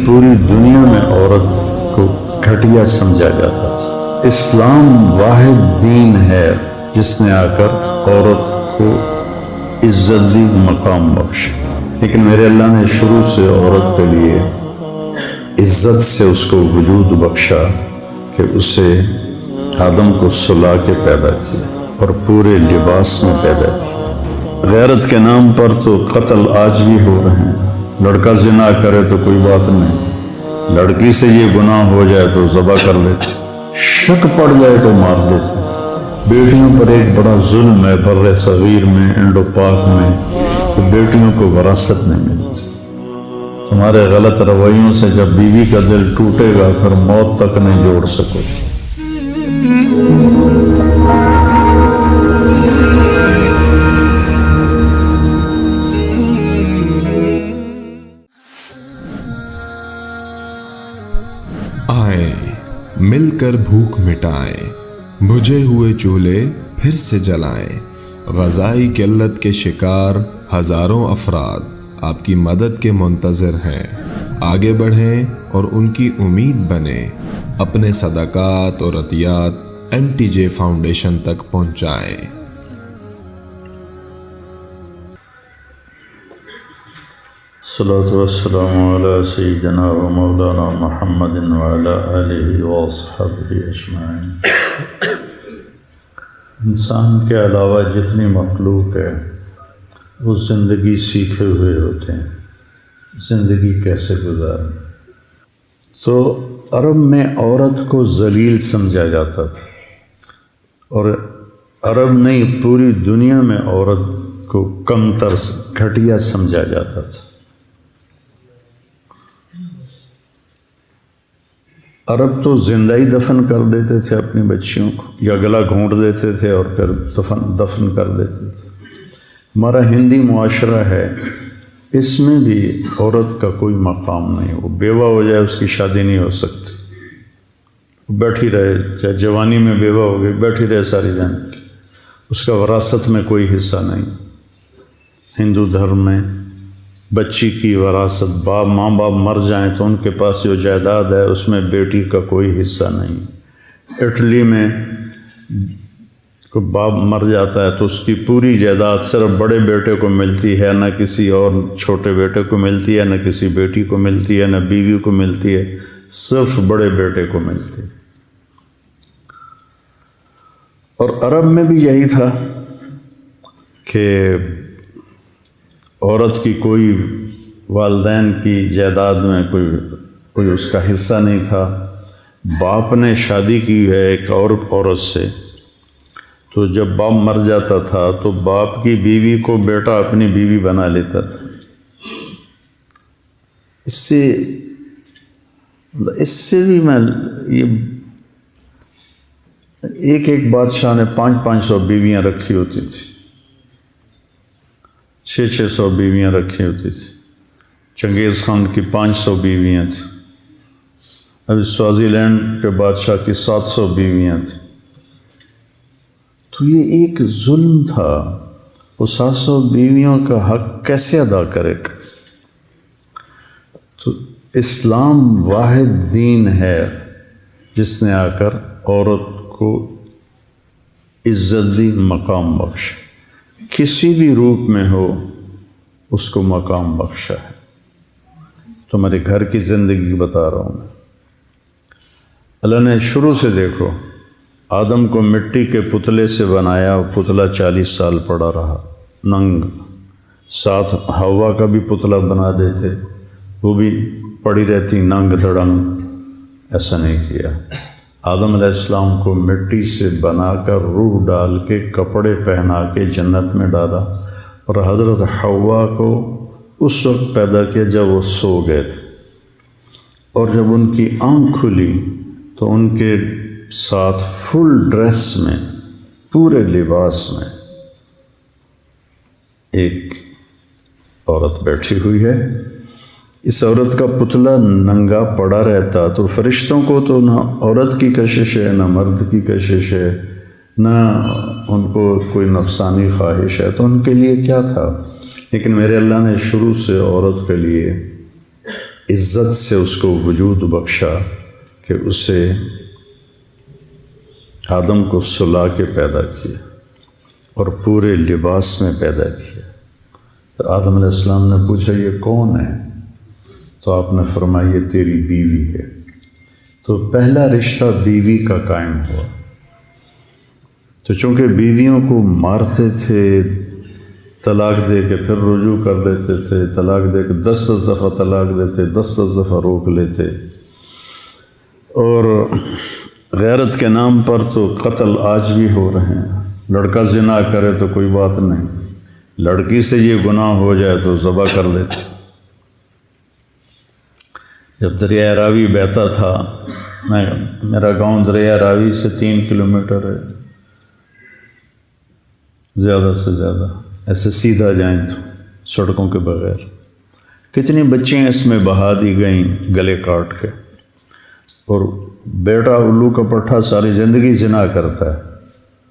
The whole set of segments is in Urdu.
پوری دنیا میں عورت کو گھٹیا سمجھا جاتا تھا۔ اسلام واحد دین ہے جس نے آ کر عورت کو عزت دی، مقام بخشا۔ لیکن میرے اللہ نے شروع سے عورت کے لیے عزت سے اس کو وجود بخشا کہ اسے آدم کو سلا کے پیدا کیا اور پورے لباس میں پیدا کیا۔ غیرت کے نام پر تو قتل آج بھی ہو رہے ہیں۔ لڑکا زنا کرے تو کوئی بات نہیں، لڑکی سے یہ گناہ ہو جائے تو ذبح کر لیتے، شک پڑ جائے تو مار دیتے۔ بیٹیوں پر ایک بڑا ظلم ہے بر صغیر میں، انڈو پاک میں، کہ بیٹیوں کو وراثت نہیں ملتی۔ تمہارے غلط رویوں سے جب بیوی کا دل ٹوٹے گا پھر موت تک نہیں جوڑ سکو۔ آئے مل کر بھوک مٹائیں، بجھے ہوئے چولہے پھر سے جلائیں۔ غذائی قلت کے شکار ہزاروں افراد آپ کی مدد کے منتظر ہیں۔ آگے بڑھیں اور ان کی امید بنیں۔ اپنے صدقات اور عطیات MTJ فاؤنڈیشن تک پہنچائیں۔ الصلاۃ والسلام علی سیدنا و مولانا محمد وعلی آلہ وصحبہ اجمعین۔ انسان کے علاوہ جتنی مخلوق ہے وہ زندگی سیکھے ہوئے ہوتے ہیں، زندگی کیسے گزاریں۔ تو عرب میں عورت کو ذلیل سمجھا جاتا تھا، اور عرب نہیں پوری دنیا میں عورت کو کمتر گھٹیا سمجھا جاتا تھا۔ عرب تو زندہ ہی دفن کر دیتے تھے اپنی بچیوں کو، یا گلا گھونٹ دیتے تھے اور پھر دفن کر دیتے تھے۔ ہمارا ہندی معاشرہ ہے، اس میں بھی عورت کا کوئی مقام نہیں، وہ بیوہ ہو جائے اس کی شادی نہیں ہو سکتی، بیٹھی رہے، چاہے جوانی میں بیوہ ہو گئی بیٹھی رہے ساری زندگی، اس کا وراثت میں کوئی حصہ نہیں۔ ہندو دھرم میں بچی کی وراثت، ماں باپ مر جائیں تو ان کے پاس جو جائیداد ہے اس میں بیٹی کا کوئی حصہ نہیں۔ اٹلی میں کوئی باپ مر جاتا ہے تو اس کی پوری جائیداد صرف بڑے بیٹے کو ملتی ہے، نہ کسی اور چھوٹے بیٹے کو ملتی ہے، نہ کسی بیٹی کو ملتی ہے، نہ بیوی کو ملتی ہے، صرف بڑے بیٹے کو ملتی ہے۔ اور عرب میں بھی یہی تھا کہ عورت کی کوئی والدین کی جائیداد میں کوئی اس کا حصہ نہیں تھا۔ باپ نے شادی کی ہے ایک اور عورت سے، تو جب باپ مر جاتا تھا تو باپ کی بیوی کو بیٹا اپنی بیوی بنا لیتا تھا۔ اس سے بھی میں یہ ایک بادشاہ نے 500 بیویاں رکھی ہوتی تھی، 600 بیویاں رکھی ہوتی تھی۔ چنگیز خان کی 500 بیویاں تھیں، ابھی سوازی لینڈ کے بادشاہ کی 700 بیویاں تھیں۔ تو یہ ایک ظلم تھا، وہ 700 بیویوں کا حق کیسے ادا کرے گا؟ تو اسلام واحد دین ہے جس نے آ کر عورت کو عزت دی، مقام بخشا، کسی بھی روپ میں ہو اس کو مقام بخشا ہے۔ تمہارے گھر کی زندگی بتا رہا ہوں میں۔ اللہ نے شروع سے دیکھو، آدم کو مٹی کے پتلے سے بنایا، پتلا 40 سال پڑا رہا ننگ، ساتھ ہوا کا بھی پتلا بنا دیتے، وہ بھی پڑی رہتی ننگ دھڑنگ، ایسا نہیں کیا۔ آدم علیہ السلام کو مٹی سے بنا کر روح ڈال کے کپڑے پہنا کے جنت میں ڈالا، اور حضرت حوا کو اس وقت پیدا کیا جب وہ سو گئے تھے، اور جب ان کی آنکھ کھلی تو ان کے ساتھ فل ڈریس میں، پورے لباس میں ایک عورت بیٹھی ہوئی ہے۔ اس عورت کا پتلا ننگا پڑا رہتا تو فرشتوں کو تو نہ عورت کی کشش ہے، نہ مرد کی کشش ہے، نہ ان کو کوئی نفسانی خواہش ہے، تو ان کے لیے کیا تھا؟ لیکن میرے اللہ نے شروع سے عورت کے لیے عزت سے اس کو وجود بخشا کہ اسے آدم کو سلا کے پیدا کیا اور پورے لباس میں پیدا کیا۔ تو آدم علیہ السلام نے پوچھا یہ کون ہے؟ تو آپ نے فرمایا یہ تیری بیوی ہے۔ تو پہلا رشتہ بیوی کا قائم ہوا۔ تو چونکہ بیویوں کو مارتے تھے، طلاق دے کے پھر رجوع کر دیتے تھے، طلاق دے کے 10 دفعہ طلاق دیتے، 10 دفعہ روک لیتے، اور غیرت کے نام پر تو قتل آج بھی ہو رہے ہیں۔ لڑکا زنا کرے تو کوئی بات نہیں، لڑکی سے یہ گناہ ہو جائے تو ذبح کر دیتے۔ جب دریائے راوی بہتا تھا، میرا گاؤں دریائے راوی سے 3 کلومیٹر ہے، زیادہ سے زیادہ، ایسے سیدھا جائیں تو سڑکوں کے بغیر، کتنی بچیاں اس میں بہا دی گئیں گلے کاٹ کے، اور بیٹا الو کا پٹھا ساری زندگی زنا کرتا ہے،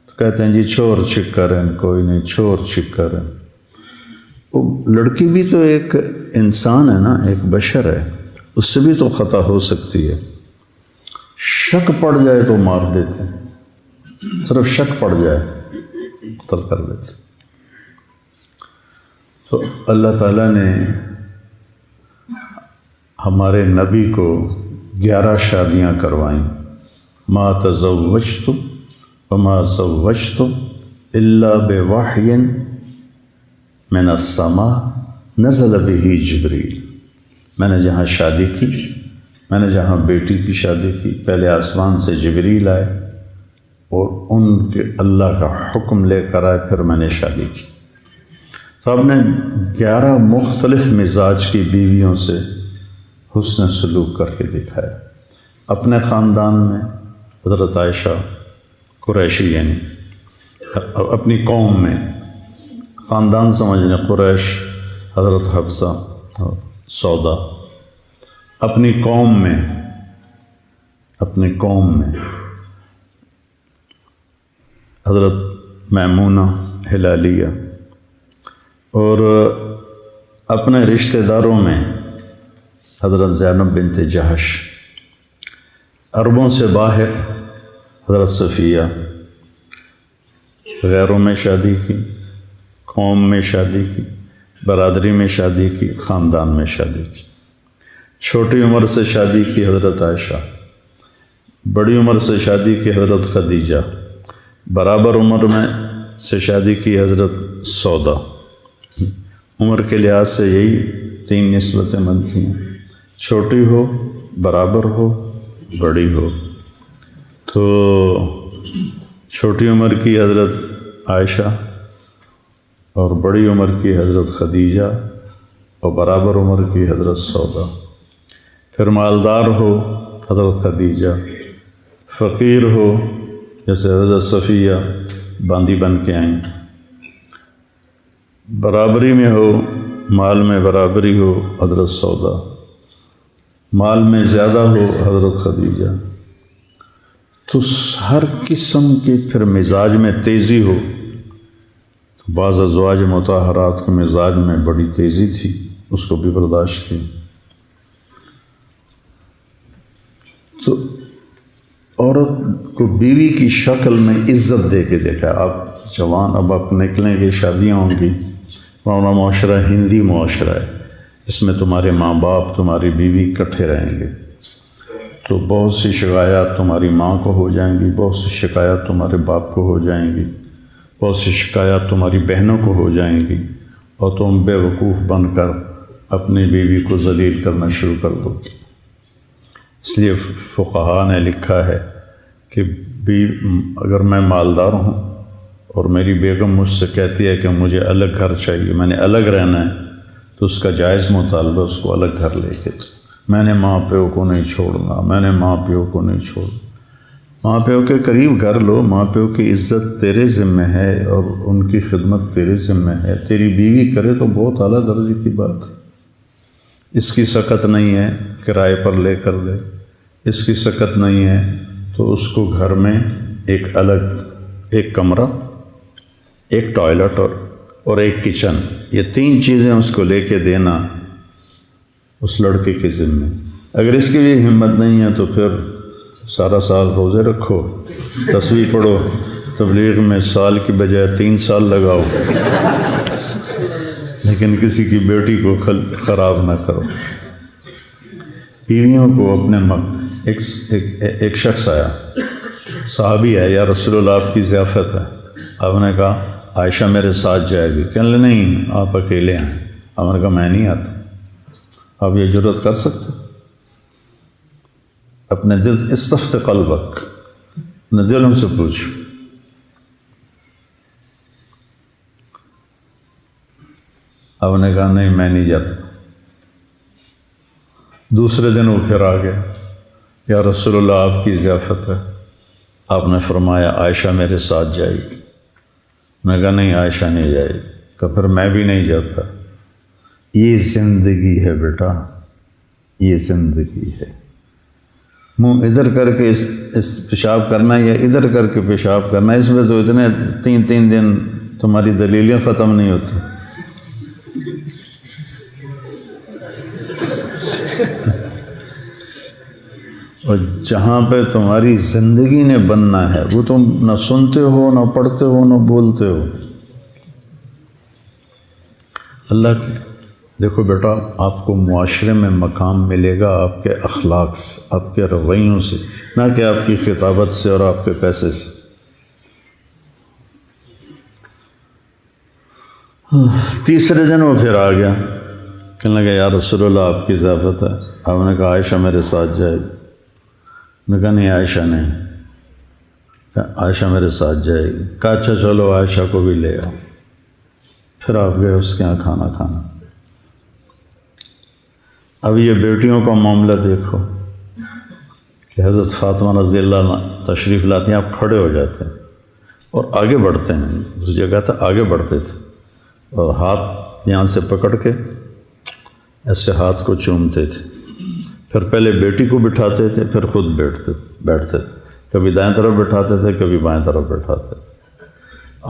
تو کہتے ہیں جی چھوڑ چھکرن، کوئی نہیں چھوڑ چھکرن۔ وہ لڑکی بھی تو ایک انسان ہے نا، ایک بشر ہے، اس سے بھی تو خطا ہو سکتی ہے۔ شک پڑ جائے تو مار دیتے ہیں، صرف شک پڑ جائے قتل کر دیتے۔ تو اللہ تعالیٰ نے ہمارے نبی کو 11 شادیاں کروائیں۔ ما تزوجت وما زوجت الا بوحی من السماء نزل به جبریل۔ میں نے جہاں شادی کی، میں نے جہاں بیٹی کی شادی کی، پہلے آسمان سے جبریل آئے اور ان کے اللہ کا حکم لے کر آئے، پھر میں نے شادی کی۔ تو آپ نے 11 مختلف مزاج کی بیویوں سے حسن سلوک کر کے دکھایا۔ اپنے خاندان میں حضرت عائشہ قریشی، یعنی اپنی قوم میں، خاندان سمجھنے قریش، حضرت حفصہ اور سودا۔ اپنی قوم میں حضرت میمونہ ہلالیہ، اور اپنے رشتہ داروں میں حضرت زینب بنت جہش، عربوں سے باہر حضرت صفیہ، غیروں میں شادی کی، قوم میں شادی کی، برادری میں شادی کی، خاندان میں شادی کی۔ چھوٹی عمر سے شادی کی حضرت عائشہ، بڑی عمر سے شادی کی حضرت خدیجہ، برابر عمر میں سے شادی کی حضرت سودا۔ عمر کے لحاظ سے یہی 3 نسبتیں بنتی ہیں، چھوٹی ہو، برابر ہو، بڑی ہو۔ تو چھوٹی عمر کی حضرت عائشہ اور بڑی عمر کی حضرت خدیجہ اور برابر عمر کی حضرت سودا۔ پھر مالدار ہو حضرت خدیجہ، فقیر ہو جیسے حضرت صفیہ باندی بن کے آئیں، برابری میں ہو، مال میں برابری ہو حضرت سودا، مال میں زیادہ ہو حضرت خدیجہ۔ تو ہر قسم کے پھر مزاج میں تیزی ہو۔ بعض ازواج مطہرات کے مزاج میں بڑی تیزی تھی، اس کو بھی برداشت کی۔ تو عورت کو بیوی کی شکل میں عزت دے کے دیکھا۔ اب جوان اب نکلیں گے، شادیاں ہوں گی، ہمارا معاشرہ ہندی معاشرہ ہے، اس میں تمہارے ماں باپ تمہاری بیوی اکٹھے رہیں گے، تو بہت سی شکایات تمہاری ماں کو ہو جائیں گی، بہت سی شکایات تمہارے باپ کو ہو جائیں گی، بہت سی شکایات تمہاری بہنوں کو ہو جائیں گی، اور تم بے وقوف بن کر اپنی بیوی کو ذلیل کرنا شروع کر دو گی۔ اس لیے فقہاء نے لکھا ہے کہ اگر میں مالدار ہوں اور میری بیگم مجھ سے کہتی ہے کہ مجھے الگ گھر چاہیے، میں نے الگ رہنا ہے، تو اس کا جائز مطالبہ اس کو الگ گھر لے کے، میں نے ماں پیو کو نہیں چھوڑنا، میں نے ماں پیو کو نہیں چھوڑنا۔ ماں پیو کے قریب گھر لو، ماں پیو کی عزت تیرے ذمہ ہے اور ان کی خدمت تیرے ذمہ ہے۔ تیری بیوی کرے تو بہت اعلیٰ درجے کی بات ہے، اس کی سکت نہیں ہے کرائے پر لے کر دے، اس کی سکت نہیں ہے تو اس کو گھر میں ایک الگ ایک کمرہ، ایک ٹوائلٹ اور ایک کچن، یہ 3 چیزیں اس کو لے کے دینا، اس لڑکے کے ذمے. اگر اس کی بھی ہمت نہیں ہے تو پھر سارا سال روزے رکھو، تسبیح پڑھو، تبلیغ میں سال کی بجائے 3 سال لگاؤ، لیکن کسی کی بیٹی کو خراب نہ کرو. بیویوں کو اپنے ایک شخص آیا، صحابی ہے، یا رسول اللہ آپ کی ضیافت ہے. آپ نے کہا عائشہ میرے ساتھ جائے گی. کہنے لگے نہیں آپ اکیلے ہیں. آپ نے کہا میں نہیں آتا. آپ یہ جرات کر سکتے؟ اپنے دل استفت قلبک، اپنے دلوں سے پوچھو. آپ نے کہا نہیں میں نہیں جاتا. دوسرے دن وہ پھر آ گیا، یا رسول اللہ آپ کی ضیافت ہے. آپ نے فرمایا عائشہ میرے ساتھ جائے گی. میں کہا نہیں عائشہ نہیں جائے گی. کہ پھر میں بھی نہیں جاتا. یہ زندگی ہے بیٹا، یہ زندگی ہے. منہ ادھر کر کے اس پیشاب کرنا یا ادھر کر کے پیشاب کرنا، اس میں تو اتنے 3 دن تمہاری دلیلیں ختم نہیں ہوتی. اور جہاں پہ تمہاری زندگی نے بننا ہے وہ تم نہ سنتے ہو، نہ پڑھتے ہو، نہ بولتے ہو. اللہ کی دیکھو بیٹا، آپ کو معاشرے میں مقام ملے گا آپ کے اخلاق سے، آپ کے رویوں سے، نہ کہ آپ کی خطابت سے اور آپ کے پیسے سے. تیسرے دن وہ پھر آ گیا، کہنے لگا یا رسول اللہ آپ کی ضیافت ہے. آپ نے کہا عائشہ میرے ساتھ جائے گی. میں کہا نہیں عائشہ نہیں. عائشہ میرے ساتھ جائے گی. کہا اچھا چلو عائشہ کو بھی لے آؤ. پھر آپ گئے اس کے یہاں کھانا کھانا. اب یہ بیٹیوں کا معاملہ دیکھو کہ حضرت فاطمہ رضی اللہ عنہ تشریف لاتی ہیں، آپ کھڑے ہو جاتے ہیں اور آگے بڑھتے ہیں. اس جگہ تھا آگے بڑھتے تھے اور ہاتھ یہاں سے پکڑ کے ایسے ہاتھ کو چومتے تھے. پھر پہلے بیٹی کو بٹھاتے تھے، پھر خود بیٹھتے. کبھی دائیں طرف بٹھاتے تھے، کبھی بائیں طرف بٹھاتے تھے.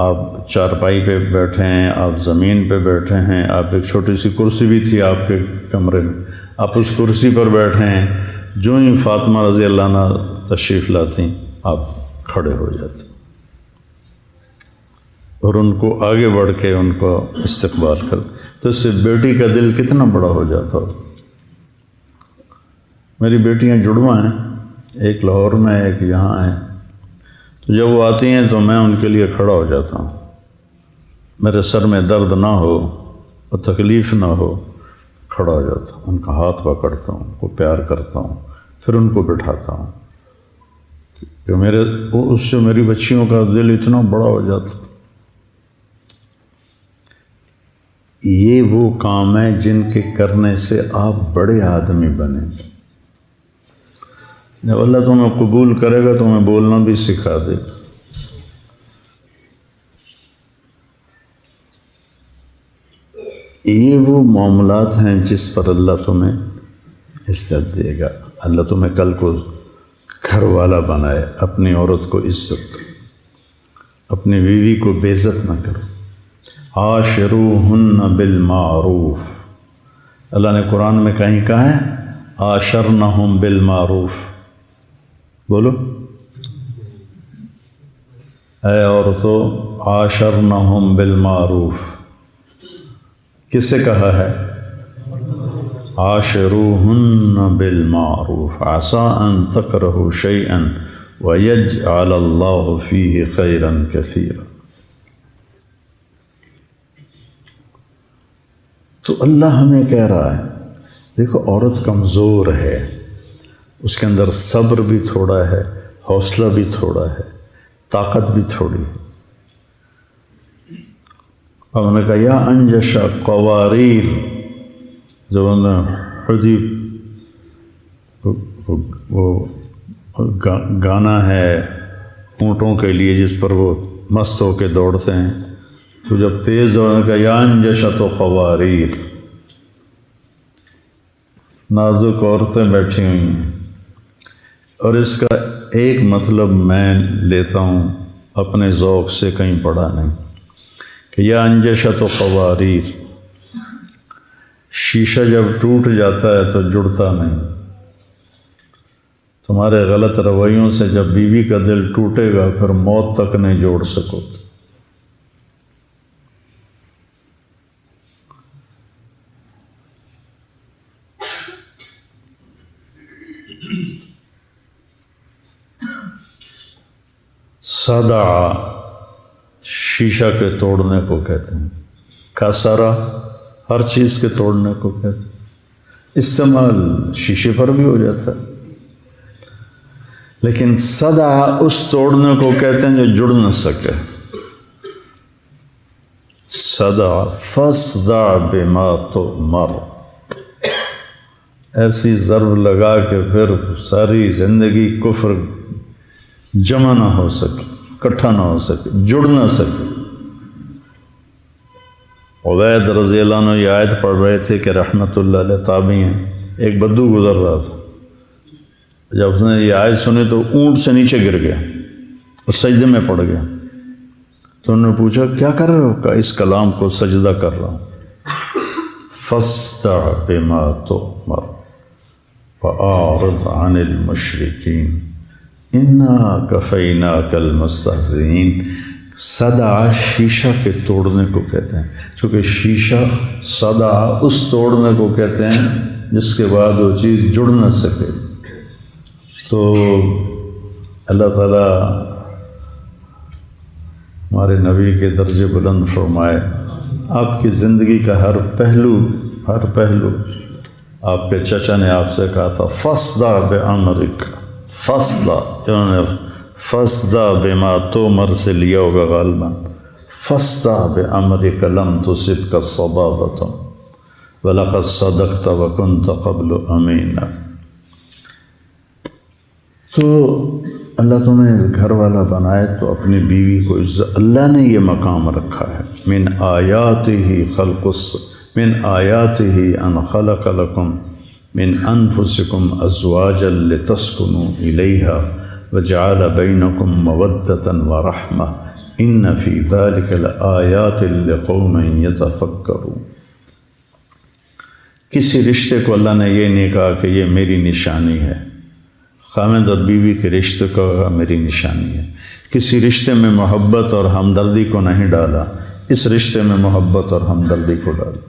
آپ چارپائی پہ بیٹھے ہیں، آپ زمین پہ بیٹھے ہیں، آپ ایک چھوٹی سی کرسی بھی تھی آپ کے کمرے میں، آپ اس کرسی پر بیٹھے ہیں. جو ہی فاطمہ رضی اللہ عنہ تشریف لاتی آپ کھڑے ہو جاتے اور ان کو آگے بڑھ کے ان کو استقبال کر. تو اس سے بیٹی کا دل کتنا بڑا ہو جاتا ہو. میری بیٹیاں جڑواں ہیں، ایک لاہور میں ایک یہاں ہے. تو جب وہ آتی ہیں تو میں ان کے لیے کھڑا ہو جاتا ہوں. میرے سر میں درد نہ ہو اور تکلیف نہ ہو، کھڑا ہو جاتا ہوں، ان کا ہاتھ پکڑتا ہوں، ان کو پیار کرتا ہوں، پھر ان کو بٹھاتا ہوں کہ اس سے میری بچیوں کا دل اتنا بڑا ہو جاتا. یہ وہ کام ہے جن کے کرنے سے آپ بڑے آدمی بنیں گے. جب اللہ تمہیں قبول کرے گا تمہیں بولنا بھی سکھا دے گا. یہ وہ معاملات ہیں جس پر اللہ تمہیں عزت دے گا. اللہ تمہیں کل کو گھر والا بنائے. اپنی عورت کو عزت، اپنی بیوی کو بے عزت نہ کرو. عاشروہن بالمعروف. اللہ نے قرآن میں کہیں کہا ہے عاشرنہم بالمعروف. بولو اے عورتوں، عاشرنہم بالمعروف. کس سے کہا ہے؟ عاشروہن بالمعروف. عسى ان تکرہوا شیئا ویجعل اللہ فیہ خیرا کثیرا. تو اللہ ہمیں کہہ رہا ہے دیکھو عورت کمزور ہے، اس کے اندر صبر بھی تھوڑا ہے، حوصلہ بھی تھوڑا ہے، طاقت بھی تھوڑی ہے. ہم نے کہا یا انجش قواریر، جب انہوں نے حدیب وہ گانا ہے اونٹوں کے لیے جس پر وہ مست ہو کے دوڑتے ہیں، تو جب تیز دوڑنے کا یا انجشت و قواریر، نازک عورتیں بیٹھی ہوئی ہیں. اور اس کا ایک مطلب میں لیتا ہوں اپنے ذوق سے، کہیں پڑھا نہیں، کہ یا انجشت و قواریر شیشہ جب ٹوٹ جاتا ہے تو جڑتا نہیں. تمہارے غلط رویوں سے جب بیوی کا دل ٹوٹے گا پھر موت تک نہیں جوڑ سکو. صدع شیشہ کے توڑنے کو کہتے ہیں. کسرا ہر چیز کے توڑنے کو کہتے ہیں. استعمال شیشے پر بھی ہو جاتا ہے، لیکن صدع اس توڑنے کو کہتے ہیں جو جڑ نہ سکے. صدع فصدع بما تؤمر، ایسی ضرب لگا کہ پھر ساری زندگی کفر جمع نہ ہو سکے، اکٹھا نہ ہو سکے، جڑ نہ سکے. عبید رضی اللہ عنہ یہ آیت پڑھ رہے تھے کہ رحمت اللہ علیہ تابعی ہیں. ایک بدو گزر رہا تھا، جب اس نے یہ آیت سنی تو اونٹ سے نیچے گر گیا اور سجدے میں پڑ گیا. تو انہوں نے پوچھا کیا کر رہے ہو؟ کہا اس کلام کو سجدہ کر رہا ہوں. فاصدع بما تؤمر وأعرض عن المشرکین انا کفیناک المستہزئین. صدع شیشہ کے توڑنے کو کہتے ہیں، چونکہ شیشہ صدع اس توڑنے کو کہتے ہیں جس کے بعد وہ چیز جڑ نہ سکے. تو اللہ تعالیٰ ہمارے نبی کے درجے بلند فرمائے. آپ کی زندگی کا ہر پہلو آپ کے چچا نے آپ سے کہا تھا فاصدع بامرک. فاصدع بما تؤمر سے لیا ہوگا غالباً. فاصدع بامرک لم تصبک صبابۃ ولقد صدقت وکنت قبل امینا. تو اللہ تمہیں گھر والا بنائے تو اپنی بیوی کو اللہ نے یہ مقام رکھا ہے. من آیاتہ ان خلق لکم من انفسکم ازواجا لتسکنوا الیہا وجعل بینکم مودۃ ورحمہ ان فی ذلک لآیات لقوم یتفکرون. کسی رشتے کو اللہ نے یہ نہیں کہا کہ یہ میری نشانی ہے. خامد اور بیوی کے رشتے کو میری نشانی ہے. کسی رشتے میں محبت اور ہمدردی کو نہیں ڈالا، اس رشتے میں محبت اور ہمدردی کو ڈالا.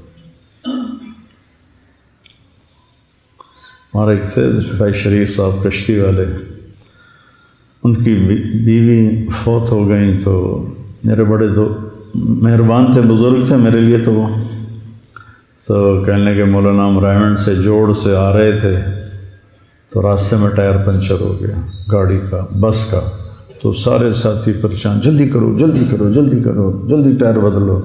ہمارے ایک سے بھائی شریف صاحب کشتی والے، ان کی بیوی فوت ہو گئیں تو میرے بڑے مہربان تھے، بزرگ تھے میرے لیے. تو کہنے لگے مولانا ہم رائمنڈ سے جوڑ سے آ رہے تھے تو راستے میں ٹائر پنچر ہو گیا گاڑی کا، بس کا. تو سارے ساتھی پریشان، جلدی کرو جلدی کرو جلدی کرو جلدی ٹائر بدلو.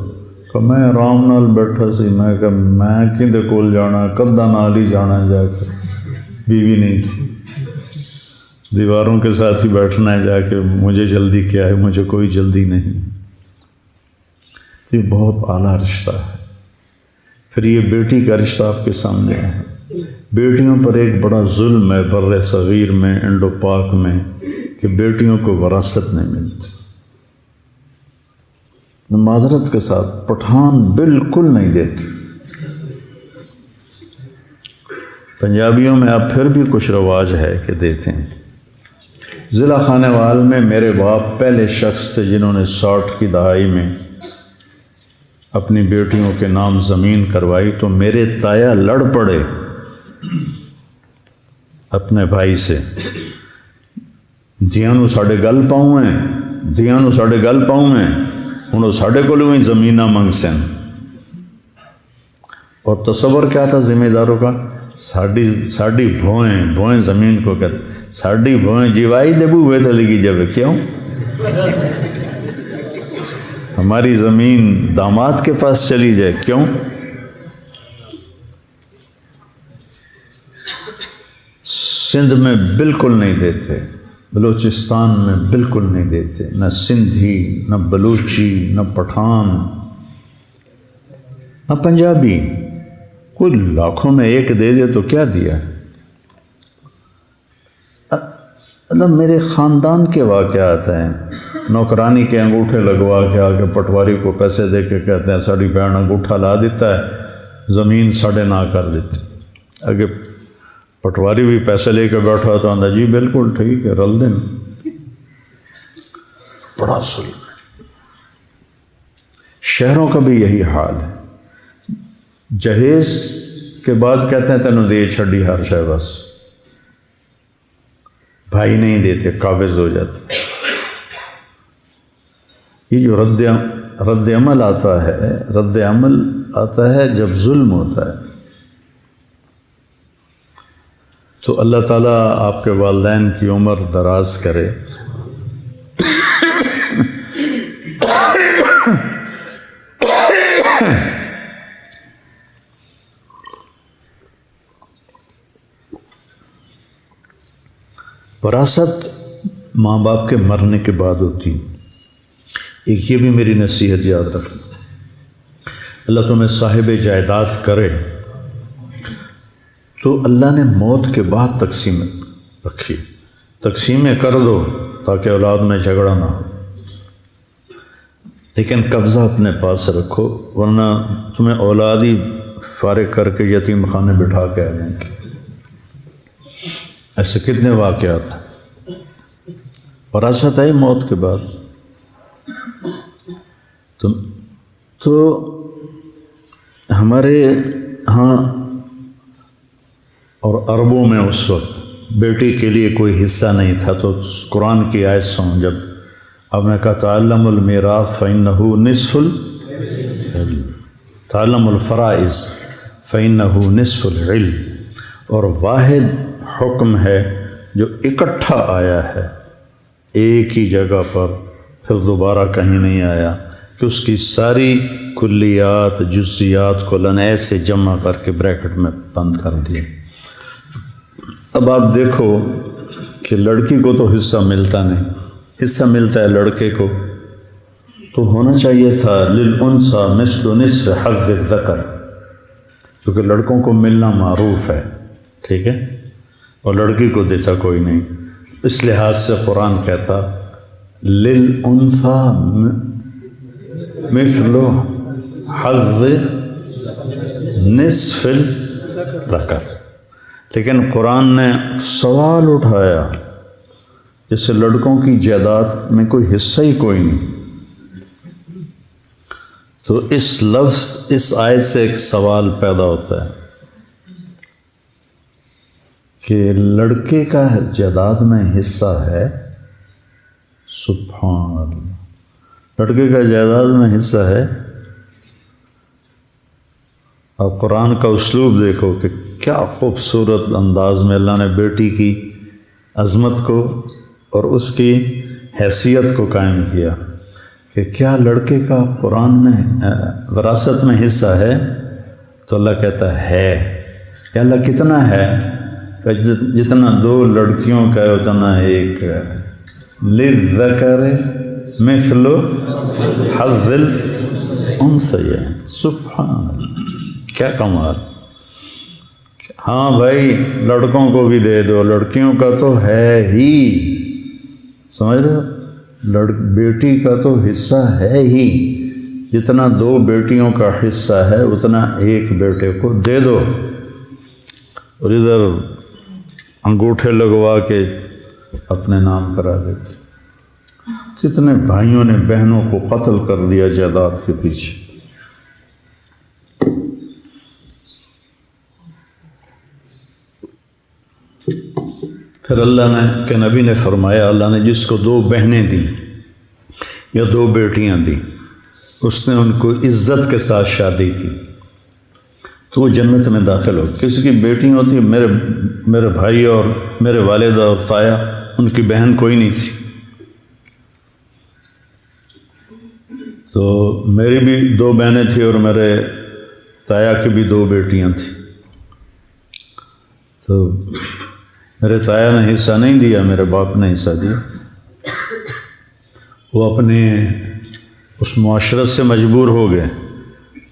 کہ میں آرام نال بیٹھا سی، میں کہ میں کھندے کول جانا، کدہ نال ہی جانا ہے. جا کے بیوی نہیں تھی، دیواروں کے ساتھ ہی بیٹھنا ہے جا کے. مجھے جلدی کیا ہے؟ مجھے کوئی جلدی نہیں. یہ بہت اعلیٰ رشتہ ہے. پھر یہ بیٹی کا رشتہ آپ کے سامنے ہے. بیٹیوں پر ایک بڑا ظلم ہے بر صغیر میں، انڈو پاک میں، کہ بیٹیوں کو وراثت نہیں ملتی. معذرت کے ساتھ پٹھان بالکل نہیں دیتے. پنجابیوں میں اب پھر بھی کچھ رواج ہے کہ دیتے ہیں. ضلع خانے وال میں میرے باپ پہلے شخص تھے جنہوں نے 60 کی دہائی میں اپنی بیٹیوں کے نام زمین کروائی. تو میرے تایا لڑ پڑے اپنے بھائی سے، دیاں نو ساڈے گل پاؤں ہیں، دیاں نو ساڈے گل پاؤں ہیں، ہوں ساڈے کولوں ہی زمیناں منگ سن. اور تصور کیا تھا ذمہ داروں کا؟ ساڈی بھوئیں زمین کو کہتے، ساڈی بھوئیں جیوائی دے بوئے تے لگی جاوے. کیوں؟ ہماری زمین داماد کے پاس چلی جائے. کیوں؟ سندھ میں بالکل نہیں دیتے، بلوچستان میں بالکل نہیں دیتے، نہ سندھی، نہ بلوچی، نہ پٹھان، نہ پنجابی. کوئی لاکھوں میں ایک دے دے تو کیا دیا. مطلب میرے خاندان کے واقعات ہیں. نوکرانی کے انگوٹھے لگوا کے آگے پٹواری کو پیسے دے کے کہتے ہیں ساڑی بہن انگوٹھا لا دیتا ہے زمین 9.5 کر دیتے. اگے پٹواری بھی پیسے لے کے بیٹھا تو آندا جی بالکل ٹھیک ہے رل دیں. بڑا ظلم ہے. شہروں کا بھی یہی حال ہے. جہیز کے بعد کہتے ہیں تینوں دے چھڑی ہر شے بس. بھائی نہیں دیتے، قابض ہو جاتے. یہ جو رد عمل آتا ہے جب ظلم ہوتا ہے. تو اللہ تعالیٰ آپ کے والدین کی عمر دراز کرے. وراثت ماں باپ کے مرنے کے بعد ہوتی. ایک یہ بھی میری نصیحت یاد رکھنا، اللہ تمہیں صاحب جائیداد کرے تو اللہ نے موت کے بعد تقسیم رکھی. تقسیمیں کر دو تاکہ اولاد میں جھگڑا نہ ہو، لیکن قبضہ اپنے پاس رکھو ورنہ تمہیں اولاد ہی فارغ کر کے یتیم خانے بٹھا کے آ جائیں گے. ایسے کتنے واقعات ہیں. وراثت ہے موت کے بعد. تو ہمارے ہاں اور عربوں میں اس وقت بیٹی کے لیے کوئی حصہ نہیں تھا. تو قرآن کی آیت سن جب آپ نے کہا تعلم المیراث فإنہ نصف العلم، تعلم الفرائض فإنہ نصف العلم. اور واحد حکم ہے جو اکٹھا آیا ہے ایک ہی جگہ پر، پھر دوبارہ کہیں نہیں آیا کہ اس کی ساری کلیات جزیات کو اللہ نے ایسے جمع کر کے بریکٹ میں بند کر دیا. اب آپ دیکھو کہ لڑکی کو تو حصہ ملتا نہیں، حصہ ملتا ہے لڑکے کو. تو ہونا چاہیے تھا للانثی مثل نصف حظ الذکر، چونکہ لڑکوں کو ملنا معروف ہے، ٹھیک ہے، اور لڑکی کو دیتا کوئی نہیں. اس لحاظ سے قرآن کہتا للانثی مثل حظ نصف الذکر. لیکن قرآن نے سوال اٹھایا جیسے لڑکوں کی جائیداد میں کوئی حصہ ہی کوئی نہیں. تو اس لفظ اس آیت سے ایک سوال پیدا ہوتا ہے کہ لڑکے کا جائیداد میں حصہ ہے. سبحان اللہ، لڑکے کا جائیداد میں حصہ ہے. اب قرآن کا اسلوب دیکھو کہ کیا خوبصورت انداز میں اللہ نے بیٹی کی عظمت کو اور اس کی حیثیت کو قائم کیا کہ کیا لڑکے کا قرآن میں وراثت میں حصہ ہے. تو اللہ کہتا ہے. یا اللہ کتنا ہے؟ کہ جتنا 2 لڑکیوں کا ہے اتنا ایک ہے. للذکر مثل حظ الانثیین. سبحان اللہ، کیا کمال. ہاں بھائی لڑکوں کو بھی دے دو، لڑکیوں کا تو ہے ہی، سمجھ رہے ہو، بیٹی کا تو حصہ ہے ہی. جتنا 2 بیٹیوں کا حصہ ہے اتنا ایک بیٹے کو دے دو. اور ادھر انگوٹھے لگوا کے اپنے نام کرا دیتے. کتنے بھائیوں نے بہنوں کو قتل کر دیا جائیداد کے پیچھے. پھر اللہ نے کہ نبی نے فرمایا اللہ نے جس کو 2 بہنیں دیں یا 2 بیٹیاں دیں اس نے ان کو عزت کے ساتھ شادی کی تو وہ جنت میں داخل ہو. کسی کی بیٹیاں ہوتی ہیں، میرے بھائی اور میرے والدہ اور تایا، ان کی بہن کوئی نہیں تھی. تو میری بھی 2 بہنیں تھیں اور میرے تایا کی بھی 2 بیٹیاں تھیں. تو میرے تایا نے حصہ نہیں دیا، میرے باپ نے حصہ دیا. وہ اپنے اس معاشرت سے مجبور ہو گئے.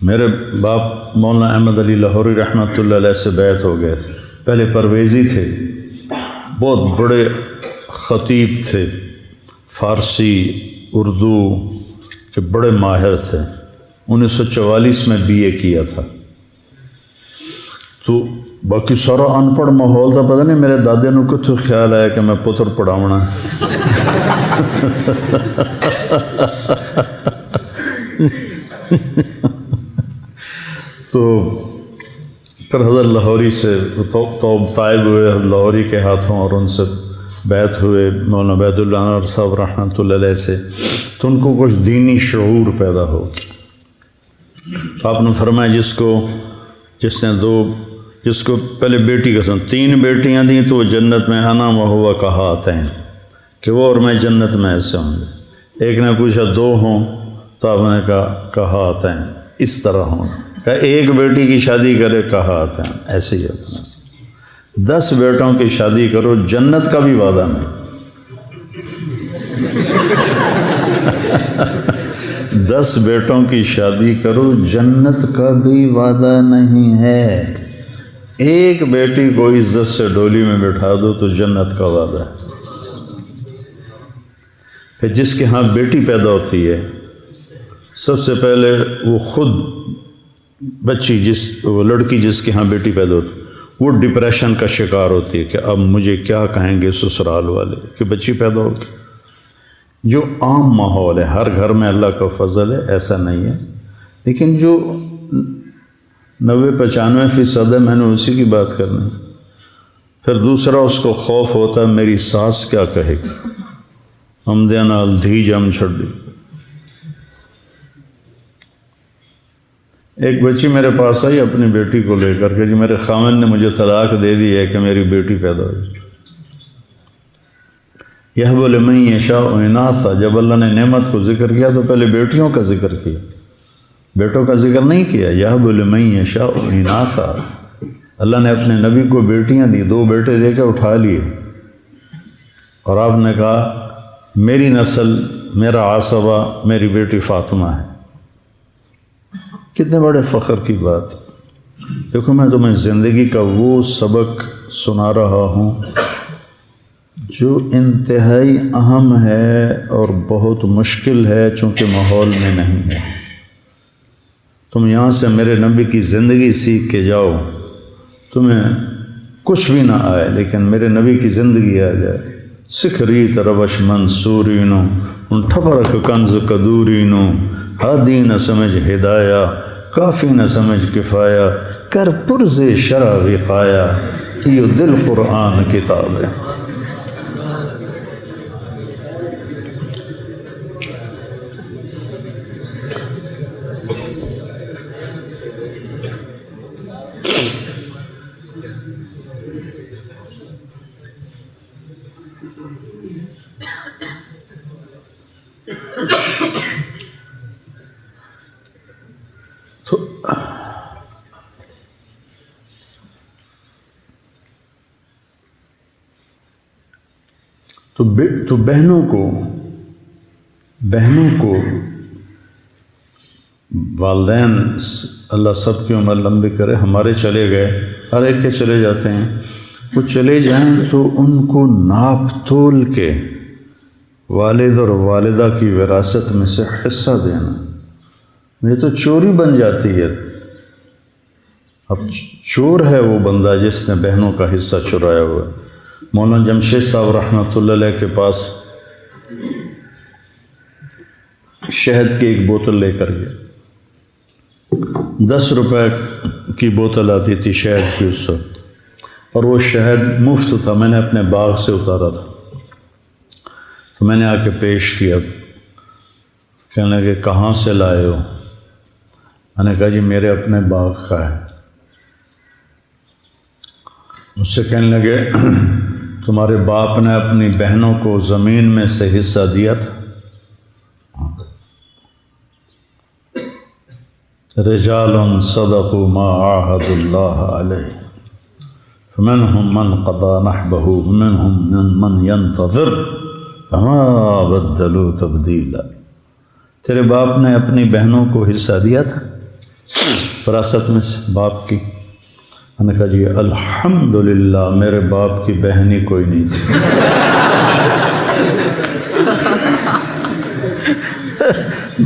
میرے باپ مولانا احمد علی لاہوری رحمۃ اللہ علیہ سے بیعت ہو گئے تھے. پہلے پرویزی تھے، بہت بڑے خطیب تھے، فارسی اردو کے بڑے ماہر تھے. 1944 میں BA کیا تھا. باقی سارا انپڑھ ماحول تھا، پتہ نہیں میرے دادے نو کتوں خیال آیا کہ میں پتر پڑھاونا تو پھر حضرت لاہوری سے طائب ہوئے لاہوری کے ہاتھوں، اور ان سے بیعت ہوئے مولانا عبید اللہ انور صاحب رحمۃ اللہ علیہ سے، تو ان کو کچھ دینی شعور پیدا ہو. آپ نے فرمایا جس کو پہلے بیٹی کا 3 بیٹیاں دیں تو وہ جنت میں انا و ہوا کہاتین، کہ وہ اور میں جنت میں ایسے ہوں گے. ایک نے پوچھا 2 ہوں تو آپ نے کہاتین اس طرح ہوں. کہ 1 بیٹی کی شادی کرے کہاتین ایسے ہی ہوتا. 10 بیٹوں کی شادی کرو جنت کا بھی وعدہ نہیں. 10 بیٹوں کی شادی کرو جنت کا بھی وعدہ نہیں ہے. 1 بیٹی کو عزت سے ڈولی میں بٹھا دو تو جنت کا وعدہ ہے. پھر جس کے ہاں بیٹی پیدا ہوتی ہے سب سے پہلے وہ خود بچی وہ لڑکی جس کے ہاں بیٹی پیدا ہوتی وہ ڈپریشن کا شکار ہوتی ہے کہ اب مجھے کیا کہیں گے سسرال والے کہ بچی پیدا ہوگی. جو عام ماحول ہے، ہر گھر میں اللہ کا فضل ہے، ایسا نہیں ہے، لیکن جو 90-95% ہے میں نے اسی کی بات کرنی. پھر دوسرا اس کو خوف ہوتا ہے میری ساس کیا کہے گی، ہم دینا دھی جم چھڑی. ایک بچی میرے پاس آئی اپنی بیٹی کو لے کر کے، جی میرے خاوند نے مجھے طلاق دے دی ہے کہ میری بیٹی پیدا ہوئی. یہب لمن یشاء اناثا، جب اللہ نے نعمت کو ذکر کیا تو پہلے بیٹیوں کا ذکر کیا، بیٹوں کا ذکر نہیں کیا. یہب لمن یشاء اناثا، اللہ نے اپنے نبی کو بیٹیاں دی، 2 بیٹے دے کے اٹھا لیے، اور آپ نے کہا میری نسل، میرا عصبہ میری بیٹی فاطمہ ہے. کتنے بڑے فخر کی بات. دیکھو میں تمہیں زندگی کا وہ سبق سنا رہا ہوں جو انتہائی اہم ہے اور بہت مشکل ہے، چونکہ ماحول میں نہیں ہے. تم یہاں سے میرے نبی کی زندگی سیکھ کے جاؤ، تمہیں کچھ بھی نہ آئے لیکن میرے نبی کی زندگی آ جائے. سکھری تروش منصورینو ان ٹھپرک کنز کدورینو، ہادی نہ سمجھ ہدایہ کافی نہ سمجھ کفایہ، کر پرز شرع وقایا، یہ دل قرآن کتاب ہے. تو بہنوں کو والدین اللہ سب کی عمر لمبی کرے، ہمارے چلے گئے، ہر ایک کے چلے جاتے ہیں، وہ چلے جائیں تو ان کو ناپ تول کے والد اور والدہ کی وراثت میں سے حصہ دینا. یہ تو چوری بن جاتی ہے. اب چور ہے وہ بندہ جس نے بہنوں کا حصہ چرایا ہوا ہے. مولانا جمشید صاحب رحمۃ اللہ علیہ کے پاس شہد کی ایک بوتل لے کر گیا. 10 روپے کی بوتل آتی تھی شہد کی اس وقت، اور وہ شہد مفت تھا، میں نے اپنے باغ سے اتارا تھا. تو میں نے آ کے پیش کیا، کہنے لگے کہاں سے لائے ہو؟ میں نے کہا جی میرے اپنے باغ کا ہے. مجھ سے کہنے لگے تمہارے باپ نے اپنی بہنوں کو زمین میں سے حصہ دیا تھا؟ رجال صدقوا ما عاهدوا الله علیہ فمنهم من قضى نحبه ومنهم من ينتظر وما بدلوا تبدیلا. تیرے باپ نے اپنی بہنوں کو حصہ دیا تھا وراثت میں سے باپ کی؟ میں نے کہا جی الحمدللہ میرے باپ کی بہن ہی کوئی نہیں تھی.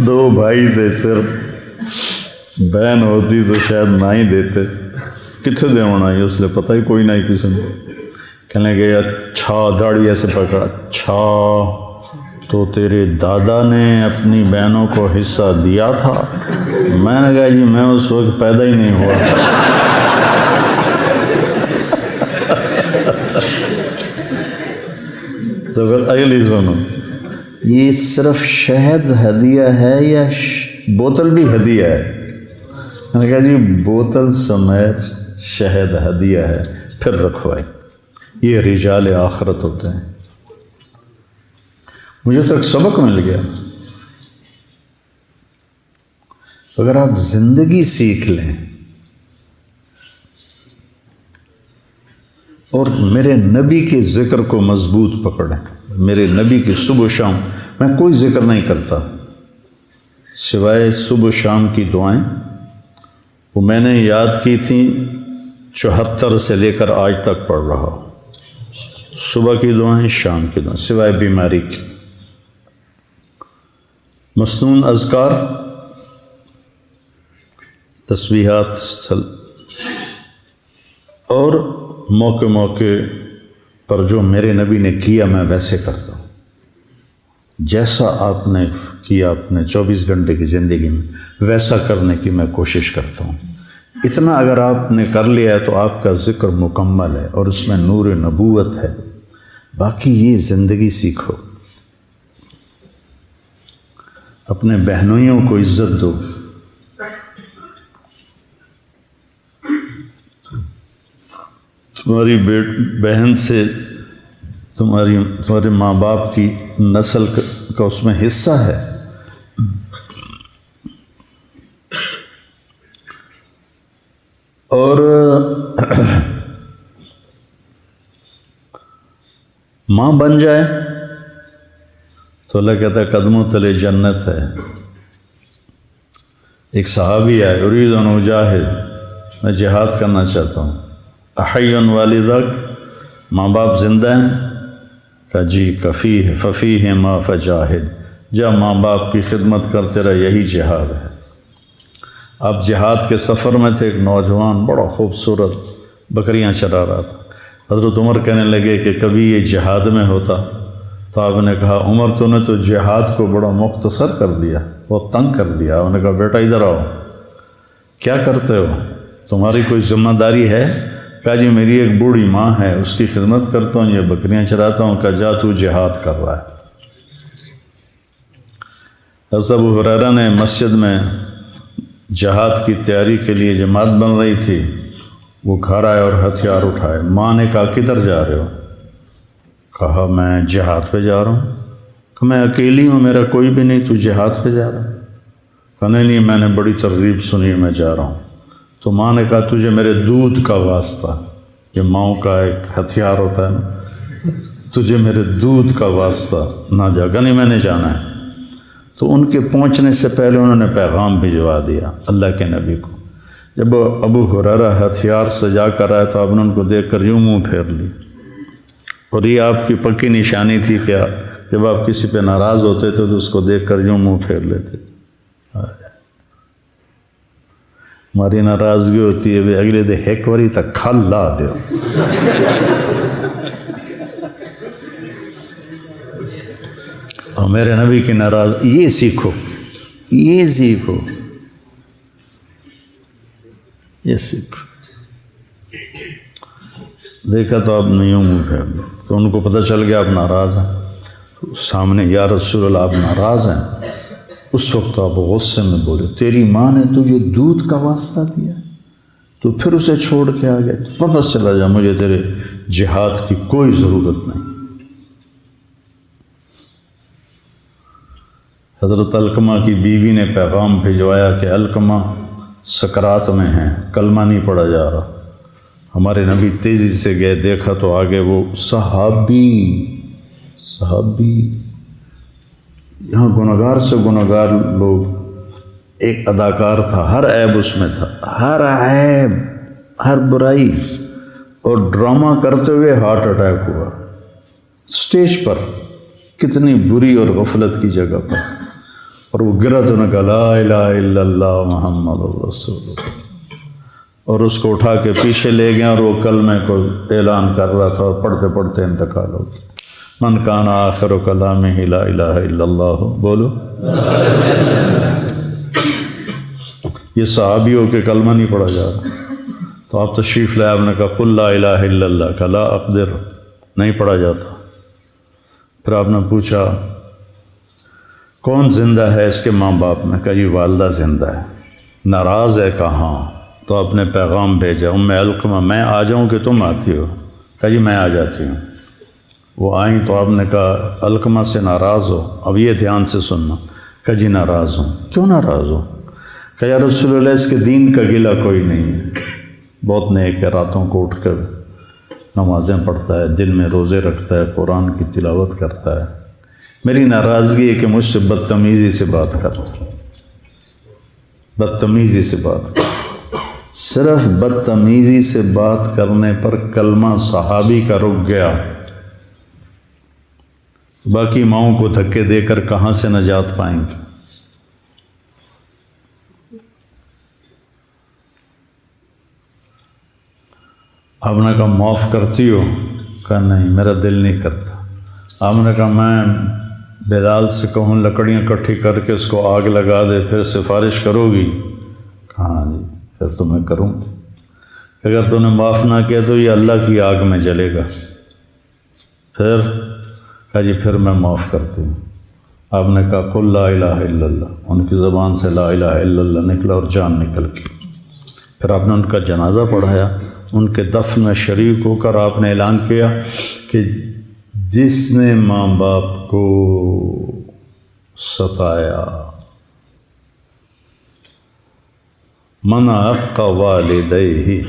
دو بھائی تھے صرف، بہن ہوتی تو شاید نہ ہی دیتے. کتنے دے ہونا ہے اس لیے پتہ ہی کوئی نہیں کسی نے. کہنے لگے اچھا, داڑھی ایسے پکڑا, اچھا تو تیرے دادا نے اپنی بہنوں کو حصہ دیا تھا؟ میں نے کہا جی میں اس وقت پیدا ہی نہیں ہوا. تو پھر اگلی سنو, یہ صرف شہد ہدیہ ہے یا بوتل بھی ہدیہ ہے؟ میں نے کہا جی بوتل سمیت شہد ہدیہ ہے, پھر رکھوائے. یہ رجال آخرت ہوتے ہیں. مجھے تو ایک سبق مل گیا. اگر آپ زندگی سیکھ لیں اور میرے نبی کے ذکر کو مضبوط پکڑیں. میرے نبی کی صبح و شام, میں کوئی ذکر نہیں کرتا سوائے صبح و شام کی دعائیں. وہ میں نے یاد کی تھیں 74 سے لے کر آج تک پڑھ رہا ہوں. صبح کی دعائیں, شام کی دعائیں, سوائے بیماری کی. مسنون اذکار, تسبیحات, اور موقع موقع پر جو میرے نبی نے کیا میں ویسے کرتا ہوں. جیسا آپ نے کیا اپنے 24 گھنٹے کی زندگی میں ویسا کرنے کی میں کوشش کرتا ہوں. اتنا اگر آپ نے کر لیا ہے تو آپ کا ذکر مکمل ہے اور اس میں نور نبوت ہے. باقی یہ زندگی سیکھو, اپنے بہنوئیوں کو عزت دو. تمہاری بہن سے تمہارے ماں باپ کی نسل کا اس میں حصہ ہے. اور ماں بن جائے تو اللہ کہتا ہے قدموں تلے جنت ہے. ایک صحابی ہے, ارید ان اجاہد, میں جہاد کرنا چاہتا ہوں. احی والدک, ماں باپ زندہ ہیں؟ کہا جی. کفی ہے ففی ہے ما فجاہد, جا ماں باپ کی خدمت کرتے رہے, یہی جہاد ہے. آپ جہاد کے سفر میں تھے, ایک نوجوان بڑا خوبصورت بکریاں چرا رہا تھا. حضرت عمر کہنے لگے کہ کبھی یہ جہاد میں ہوتا. تو آپ نے کہا عمر تو نے تو جہاد کو بڑا مختصر کر دیا, بہت تنگ کر دیا. انہوں نے کہا بیٹا ادھر آؤ, کیا کرتے ہو, تمہاری کوئی ذمہ داری ہے؟ کہا جی میری ایک بوڑھی ماں ہے, اس کی خدمت کرتا ہوں, یہ بکریاں چراتا ہوں. کہا جا تو جہاد کر رہا ہے. حضرت ابو ہریرہ نے مسجد میں جہاد کی تیاری کے لیے جماعت بن رہی تھی, وہ گھر آئے اور ہتھیار اٹھائے. ماں نے کہا کدھر جا رہے ہو؟ کہا میں جہاد پہ جا رہا ہوں. کہ میں اکیلی ہوں, میرا کوئی بھی نہیں, تو جہاد پہ جا رہا ہے؟ کہا نہیں میں نے بڑی ترغیب سنی, میں جا رہا ہوں. تو ماں نے کہا تجھے میرے دودھ کا واسطہ, یہ ماؤں کا ایک ہتھیار ہوتا ہے نا, تجھے میرے دودھ کا واسطہ نہ جا. کہ نہیں میں نے جانا ہے. تو ان کے پہنچنے سے پہلے انہوں نے پیغام بھجوا دیا اللہ کے نبی کو. جب ابو ہریرہ ہتھیار سجا کر آئے تو آپ نے ان کو دیکھ کر یوں منہ پھیر لی. اور یہ آپ کی پکی نشانی تھی کہ جب آپ کسی پہ ناراض ہوتے تھے تو اس کو دیکھ کر یوں منہ پھیر لیتے. ہماری ناراضگی ہوتی ہے اگلے دے ایک واری تک کھل لا دیو. اور میرے نبی کی ناراض, یہ سیکھو, یہ سیکھو, یہ سیکھو. دیکھا تو آپ نے یوں منہ پھیر لیا, تو ان کو پتہ چل گیا آپ ناراض ہیں. سامنے یا رسول اللہ آپ ناراض ہیں. اس وقت آپ غصے میں بولے تیری ماں نے تجھے دودھ کا واسطہ دیا, تو پھر اسے چھوڑ کے آ گئے. واپس چلا جا, مجھے تیرے جہاد کی کوئی ضرورت نہیں. حضرت علقمہ کی بیوی نے پیغام بھجوایا کہ علقمہ سکرات میں ہیں, کلمہ نہیں پڑھا جا رہا. ہمارے نبی تیزی سے گئے, دیکھا تو آگے وہ صحابی یہاں گنہگار سے گنہگار لوگ. ایک اداکار تھا, ہر عیب اس میں تھا, ہر عیب, ہر برائی, اور ڈرامہ کرتے ہوئے ہارٹ اٹیک ہوا اسٹیج پر. کتنی بری اور غفلت کی جگہ پر. اور وہ گرا تو نے کہا لا الہ الا اللہ محمد رسول اللہ. اور اس کو اٹھا کے پیچھے لے گئے اور وہ کلمے کو اعلان کر رہا تھا اور پڑھتے پڑھتے انتقال ہو گیا۔ من کان آخر کلامہ لا الہ الا اللہ، بولو۔ یہ صحابیوں کے کلمہ نہیں پڑھا جا رہا، تو آپ تشریف لائے، آپ نے کہا قل لا الہ الا اللہ کا لا اقدر نہیں پڑھا جاتا۔ پھر آپ نے پوچھا کون زندہ ہے اس کے ماں باپ نے؟ کہا جی والدہ زندہ ہے۔ ناراض ہے؟ کہاں؟ تو آپ نے پیغام بھیجا ام علقمہ میں آ جاؤں کہ تم آتی ہو؟ کہا جی میں آ جاتی ہوں۔ وہ آئیں تو آپ نے کہا علقمہ سے ناراض ہو؟ اب یہ دھیان سے سننا۔ کہا جی ناراض ہوں۔ کیوں ناراض ہو؟ کہ یا رسول اللہ اس کے دین کا گلہ کوئی نہیں ہے، بہت نیک ہے، راتوں کو اٹھ کر نمازیں پڑھتا ہے، دن میں روزے رکھتا ہے، قرآن کی تلاوت کرتا ہے، میری ناراضگی ہے کہ مجھ سے بدتمیزی سے بات کرتا ہے، بدتمیزی سے بات کرتا ہے۔ صرف بدتمیزی سے بات کرنے پر کلمہ صحابی کا رک گیا، باقی ماؤں کو دھکے دے کر کہاں سے نجات پائیں گے؟ آپ نے کہا معاف کرتی ہو؟ کہا نہیں میرا دل نہیں کرتا۔ آپ نے کہا میں بلال سے کہوں لکڑیاں اکٹھی کر کے اس کو آگ لگا دے، پھر سفارش کرو گی؟ کہا ہاں جی پھر تو میں کروں گی، اگر تو نے معاف نہ کیا تو یہ اللہ کی آگ میں جلے گا۔ پھر کہا جی پھر میں معاف کرتی ہوں۔ آپ نے کہا قل لا الہ الا اللہ، ان کی زبان سے لا الہ الا اللہ نکلا اور جان نکل گئی۔ پھر آپ نے ان کا جنازہ پڑھایا، ان کے دفن میں شریک ہو کر آپ نے اعلان کیا کہ جس نے ماں باپ کو ستایا، من عق والدیہ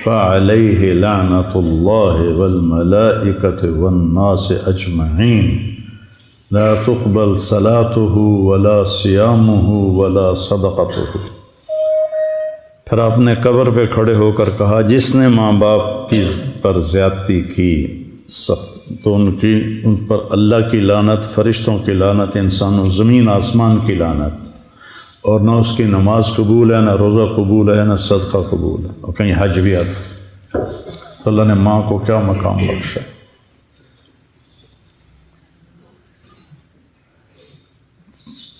فعلیہ لعنۃ اللہ والملائکۃ والناس اجمعین لا تقبل صلاتہ ولا صیامہ ولا صدقتہ۔ پھر آپ نے قبر پہ کھڑے ہو کر کہا جس نے ماں باپ کی پر زیادتی کی تو ان پر اللہ کی لعنت، فرشتوں کی لعنت، انسانوں زمین آسمان کی لعنت، اور نہ اس کی نماز قبول ہے، نہ روزہ قبول ہے، نہ صدقہ قبول ہے، اور کہیں حج بھی آتا۔ تو اللہ نے ماں کو کیا مقام بخشا۔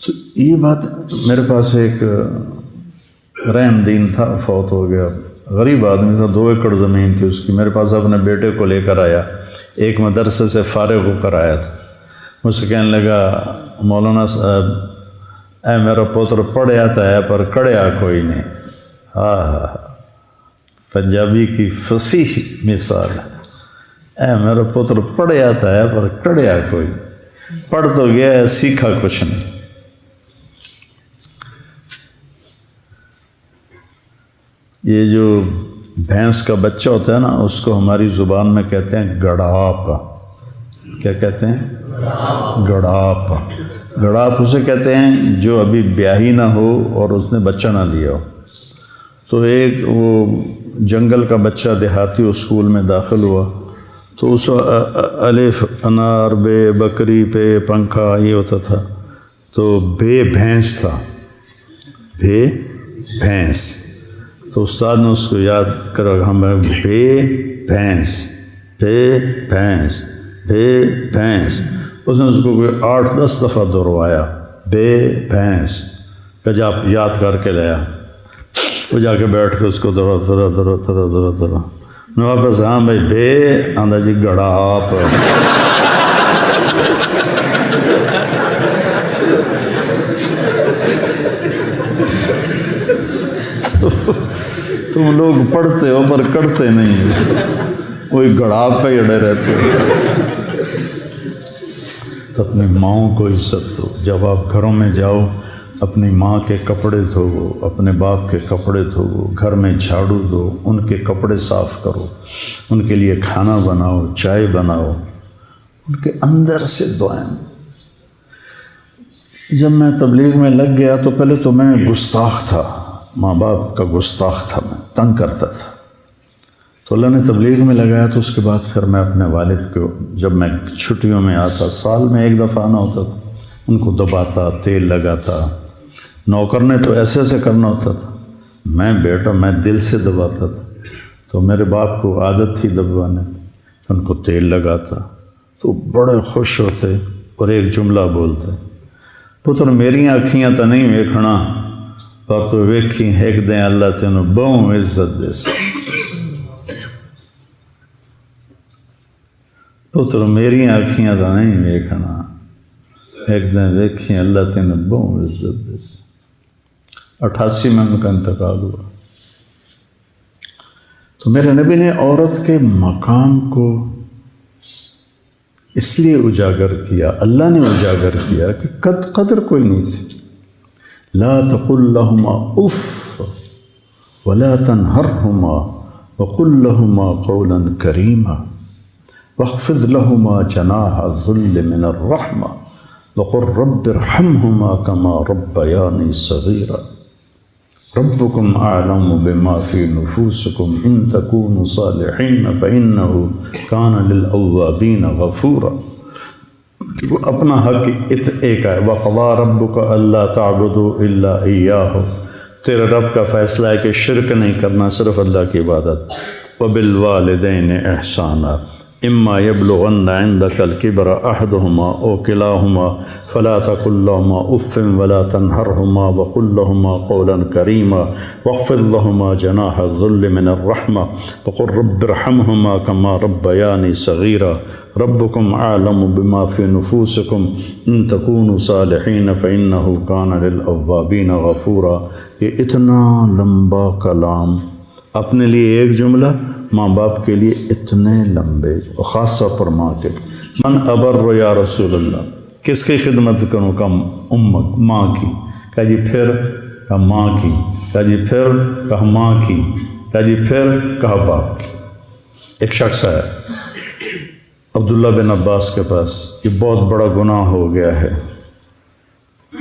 تو یہ بات میرے پاس ایک رحم دین تھا، فوت ہو گیا، غریب آدمی تھا، 2 ایکڑ زمین تھی اس کی، میرے پاس اپنے بیٹے کو لے کر آیا، ایک مدرسے سے فارغ ہو کر آیا تھا۔ مجھ سے کہنے لگا مولانا صاحب اے میرا پوتر پڑھیا تو ہے پر کڑیا کوئی نہیں۔ ہاں پنجابی کی فصیح مثال ہے، اے میرا پتر پڑھیا تو ہے پر کڑیا کوئی، پڑھ تو گیا ہے سیکھا کچھ نہیں۔ یہ جو بھینس کا بچہ ہوتا ہے نا، اس کو ہماری زبان میں کہتے ہیں گڑاپ۔ کیا کہتے ہیں؟ گڑاپ۔ گڑاپ اسے کہتے ہیں جو ابھی بیاہی نہ ہو اور اس نے بچہ نہ لیا ہو۔ تو ایک وہ جنگل کا بچہ دیہاتی اسکول میں داخل ہوا، تو اس الف انار بے بکری پہ پنکھا یہ ہوتا تھا، تو بے بھینس تھا، بے بھینس۔ تو استاد نے اس کو یاد کرا، ہم بے بھینس، بے بھینس، بے بھینس۔ اس نے اس کو کوئی 8-10 دفعہ دہروایا، بے بھینس کا جا یاد کر کے لیا۔ وہ جا کے بیٹھ کے اس کو درا میں واپس، ہاں بھائی بے آندہ جی گڑا آپ۔ تم لوگ پڑھتے ہو پر کرتے نہیں، وہی گڑاپ پہ اڑے رہتے ہو۔ تو اپنی ماؤں کو عزت دو۔ جب آپ گھروں میں جاؤ اپنی ماں کے کپڑے دھوو، اپنے باپ کے کپڑے دھوو، گھر میں جھاڑو دو، ان کے کپڑے صاف کرو، ان کے لیے کھانا بناؤ، چائے بناؤ، ان کے اندر سے دعائیں۔ جب میں تبلیغ میں لگ گیا تو پہلے تو میں گستاخ تھا، ماں باپ کا گستاخ تھا، میں تنگ کرتا تھا۔ تو اللہ نے تبلیغ میں لگایا، تو اس کے بعد پھر میں اپنے والد کو، جب میں چھٹیوں میں آتا، سال میں 1 دفعہ آنا ہوتا تھا، ان کو دباتا، تیل لگاتا۔ نوکر نے تو ایسے ایسے کرنا ہوتا تھا، میں بیٹا میں دل سے دباتا تھا، تو میرے باپ کو عادت تھی دبوانے، ان کو تیل لگاتا تو بڑے خوش ہوتے اور ایک جملہ بولتے، پتر میری آنکھیاں تو نہیں ویکھنا پر تو ویکھی ایک دن اللہ تینوں بہوں عزت دے سی۔ پتر میری آنکھیاں تو نہیں ویکھنا ایک دن ویکھی اللہ تینوں بہوں عزت دے سی۔ 88 میں ان کا انتقال ہوا۔ تو میرے نبی نے عورت کے مقام کو اس لیے اجاگر کیا، اللہ نے اجاگر کیا کہ قدر کوئی نہیں تھی۔ لا تقل لهما اف ولا تنهرهما وقل لهما قولا كريما واخفض لهما جناح الذل من الرحمة وقل رب ارحمهما كما ربياني صغيرا ربكم أعلم بما في نفوسكم إن تكونوا صالحين فإنه كان للأوابين غفورا۔ وہ اپنا حق ایک ہے، وَقَضَىٰ رَبُّكَ أَلَّا تَعْبُدُوا إِلَّا إِيَّاهُ، تیرے رب کا فیصلہ ہے کہ شرک نہیں کرنا، صرف اللہ کی عبادت۔ وَبِالْوَالِدَيْنِ إِحْسَانًا إِمَّا يَبْلُغَنَّ عِندَكَ الْكِبَرَ أَحَدُهُمَا أَوْ كِلَاهُمَا فَلَا تَقُل لَّهُمَا أُفٍّ وَلَا تَنْهَرْهُمَا وَقُل لَّهُمَا قَوْلًا كَرِيمًا وَاخْفِضْ لَهُمَا جَنَاحَ الذُّلِّ مِنَ الرَّحْمَةِ وَقُل رَّبِّ ارْحَمْهُمَا كَمَا رَبَّيَانِي صَغِيرًا ربكم أعلم بما في نفوسكم إن تكونوا صالحين فإنه كان للأوابين غفورا۔ یہ اتنا لمبا کلام، اپنے لیے ایک جملہ، ماں باپ کے لیے اتنے لمبے، اور خاص طور پر ماں کے۔ من ابر یا رسول اللہ، کس کی خدمت کروں؟ کہا امک، ماں کی۔ کہا جی پھر؟ کہا ماں کی۔ کہا جی پھر؟ کہا ماں کی۔ کہا جی پھر؟ کہا باپ کی۔ ایک شخص ہے عبداللہ بن عباس کے پاس، یہ بہت بڑا گناہ ہو گیا ہے،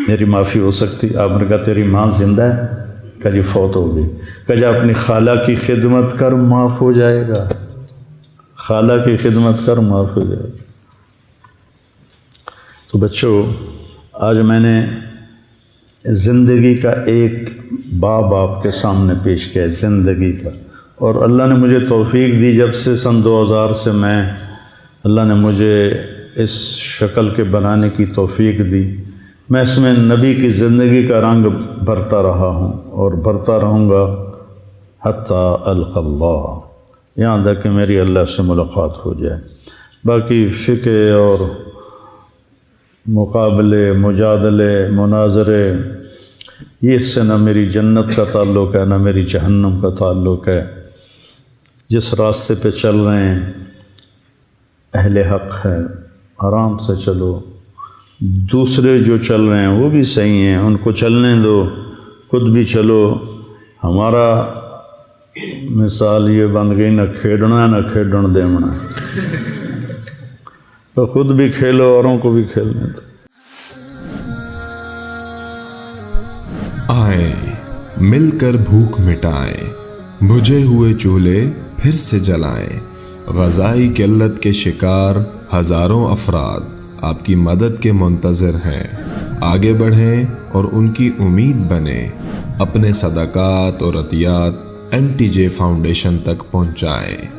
میری معافی ہو سکتی؟ آپ نے کہا تیری ماں زندہ ہے؟ کہا جی فوت ہو گئی۔ کہا جی اپنی خالہ کی خدمت کر، معاف ہو جائے گا۔ خالہ کی خدمت کر، معاف ہو جائے گا۔ تو بچوں، آج میں نے زندگی کا ایک باب آپ کے سامنے پیش کیا ہے، زندگی کا، اور اللہ نے مجھے توفیق دی، جب سے سن 2000 سے اللہ نے مجھے اس شکل کے بنانے کی توفیق دی، میں اس میں نبی کی زندگی کا رنگ بھرتا رہا ہوں اور بھرتا رہوں گا حتیٰ القی اللہ، یہاں تک کہ میری اللہ سے ملاقات ہو جائے۔ باقی فقہ اور مقابلے، مجادلے، مناظرے، یہ اس سے نہ میری جنت کا تعلق ہے نہ میری جہنم کا تعلق ہے۔ جس راستے پہ چل رہے ہیں اہل حق ہے، آرام سے چلو، دوسرے جو چل رہے ہیں وہ بھی صحیح ہیں، ان کو چلنے دو، خود بھی چلو۔ ہمارا مثال یہ بن گئی، نہ کھیڈنا نہ کھیڈن دیونا، تو خود بھی کھیلو، اوروں کو بھی کھیلنے دو۔ آئے مل کر بھوک مٹائیں، بجھے ہوئے چولہے پھر سے جلائیں، غذائی قلت کے شکار ہزاروں افراد آپ کی مدد کے منتظر ہیں۔ آگے بڑھیں اور ان کی امید بنیں، اپنے صدقات اور عطیات NTJ فاؤنڈیشن تک پہنچائیں۔